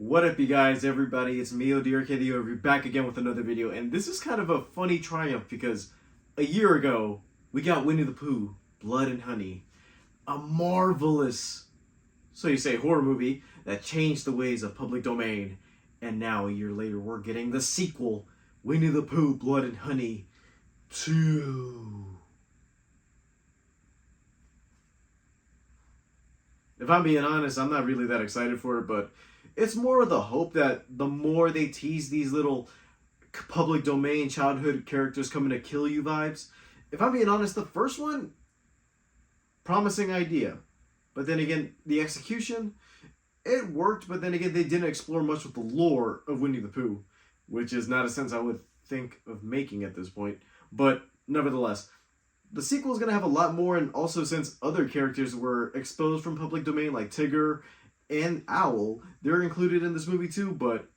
What up, you guys, everybody? It's me, ODRK, we're back again with another video, and this is kind of a funny triumph because a year ago, we got Winnie the Pooh, Blood and Honey, a marvelous, so you say, horror movie that changed the ways of public domain, and now, a year later, we're getting the sequel, Winnie the Pooh, Blood and Honey 2. If I'm being honest, I'm not really that excited for it, but it's more of the hope that the more they tease these little public domain childhood characters coming to kill you vibes. If I'm being honest, the first one, promising idea. But then again, the execution, it worked, but then again, they didn't explore much with the lore of Winnie the Pooh, which is not a sense I would think of making at this point. But nevertheless, the sequel is going to have a lot more, and also since other characters were exposed from public domain, like Tigger and Owl, they're included in this movie too, but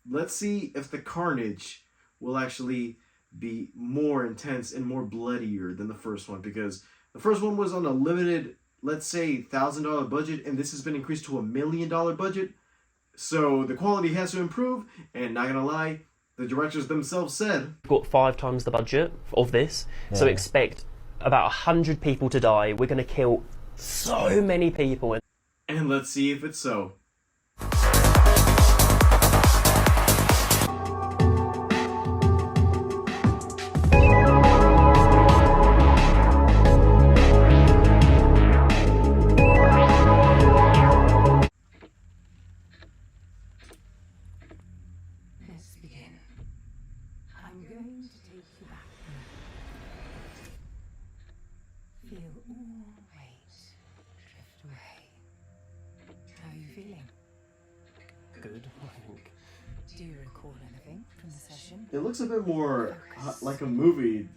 let's see if the carnage will actually be more intense and more bloodier than the first one, because the first one was on a limited, let's say, $1,000 budget, and this has been increased to $1 million budget, so the quality has to improve, and not gonna lie, the directors themselves said, we've got 5 times the budget of this, so expect about 100 people to die. We're going to kill so many people. And let's see if it's so. Let's begin. I'm going to take you back. Feel all weight drift away. How are you feeling? Good, I think. Do you recall anything from the session? It looks a bit more like a movie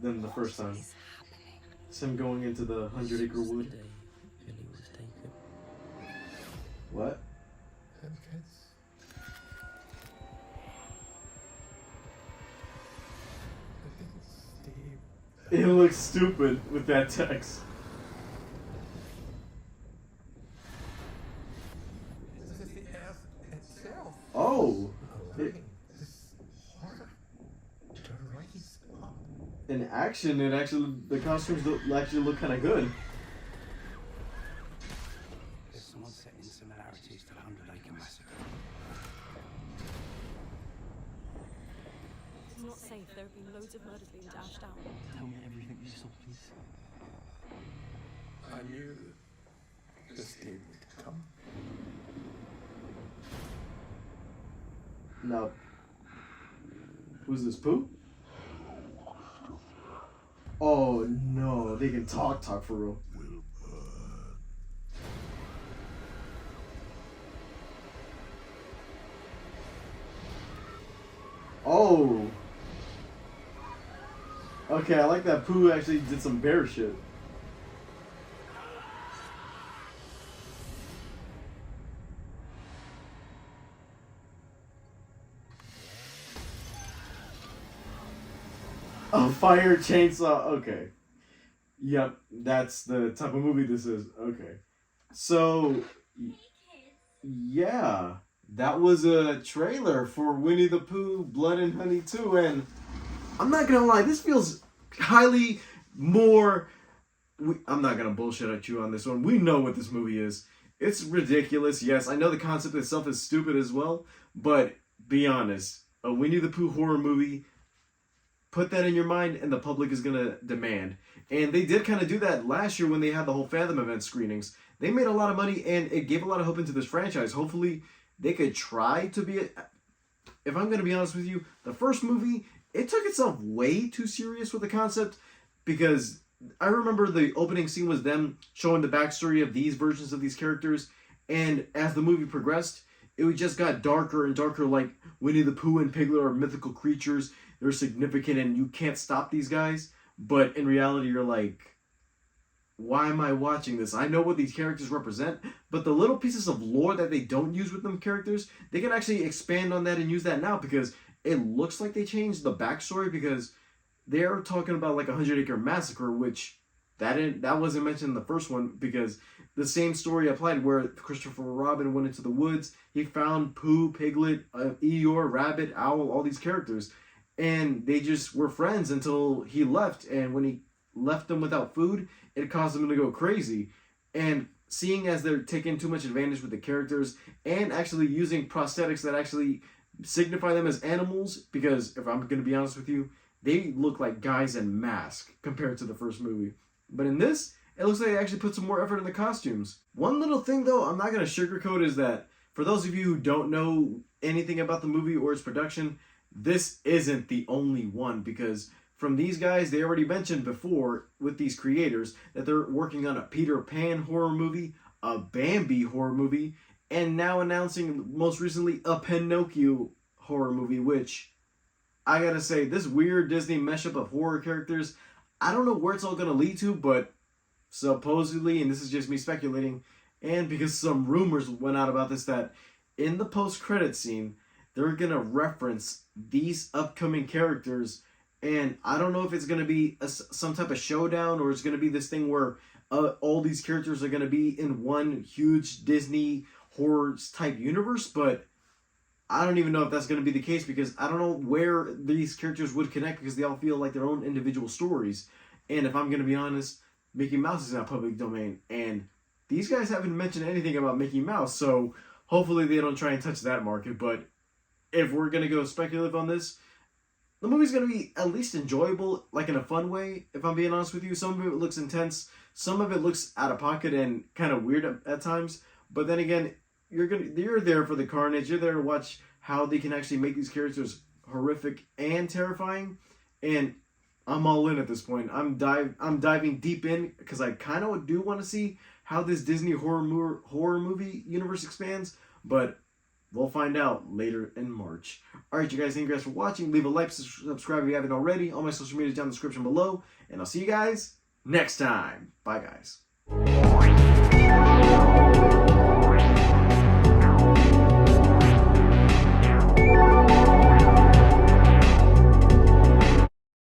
than the first time. What is happening? It's him going into the 100-acre wood. Billy was taken. What? It looks stupid with that text. This is the earth itself. Oh! This horror to rise up. In action, it actually, the costumes actually look kind of good. There's some unsettling similarities to the 100-acre massacre. It's not safe. There have been loads of murders being dashed out. Tell me everything you saw, please. I knew this day would come. Now, who's this, Pooh? Oh no, they can talk for real. Oh! Okay, I like that Pooh actually did some bear shit. A fire chainsaw, okay. Yep, that's the type of movie this is, okay. So, yeah, that was a trailer for Winnie the Pooh, Blood and Honey 2, and I'm not gonna lie, this feels highly more... I'm not gonna bullshit at you on this one. We know what this movie is. It's ridiculous, yes. I know the concept itself is stupid as well, but be honest. A Winnie the Pooh horror movie, put that in your mind and the public is gonna demand. And they did kind of do that last year when they had the whole Fathom event screenings. They made a lot of money and it gave a lot of hope into this franchise. Hopefully, they could try to be... If I'm gonna be honest with you, the first movie... It took itself way too serious with the concept, because I remember the opening scene was them showing the backstory of these versions of these characters, and as the movie progressed, it just got darker and darker, like Winnie the Pooh and Piglet are mythical creatures, they're significant and you can't stop these guys, but in reality you're like, why am I watching this? I know what these characters represent, but the little pieces of lore that they don't use with them characters, they can actually expand on that and use that now, because it looks like they changed the backstory, because they're talking about like a 100-acre massacre, which that wasn't mentioned in the first one, because the same story applied where Christopher Robin went into the woods. He found Pooh, Piglet, Eeyore, Rabbit, Owl, all these characters. And they just were friends until he left. And when he left them without food, it caused them to go crazy. And seeing as they're taking too much advantage with the characters and actually using prosthetics that actually signify them as animals, because if I'm going to be honest with you, they look like guys in masks compared to the first movie. But in this, it looks like they actually put some more effort in the costumes. One little thing though, I'm not going to sugarcoat, is that for those of you who don't know anything about the movie or its production, this isn't the only one, because from these guys, they already mentioned before with these creators that they're working on a Peter Pan horror movie, a Bambi horror movie, and now announcing most recently a Pinocchio horror movie, which I gotta say, this weird Disney mashup of horror characters, I don't know where it's all gonna lead to, but supposedly, and this is just me speculating, and because some rumors went out about this, that in the post-credit scene, they're gonna reference these upcoming characters. And I don't know if it's going to be some type of showdown, or it's going to be this thing where all these characters are going to be in one huge Disney horror type universe. But I don't even know if that's going to be the case, because I don't know where these characters would connect, because they all feel like their own individual stories. And if I'm going to be honest, Mickey Mouse is not public domain. And these guys haven't mentioned anything about Mickey Mouse. So hopefully they don't try and touch that market. But if we're going to go speculative on this, the movie's going to be at least enjoyable, like in a fun way, if I'm being honest with you. Some of it looks intense. Some of it looks out of pocket and kind of weird at times. But then again, you're there for the carnage. You're there to watch how they can actually make these characters horrific and terrifying. And I'm all in at this point. I'm diving deep in, because I kind of do want to see how this Disney horror movie universe expands. But we'll find out later in March. Alright, you guys, thank you guys for watching. Leave a like, subscribe if you haven't already. All my social media is down in the description below. And I'll see you guys next time. Bye, guys.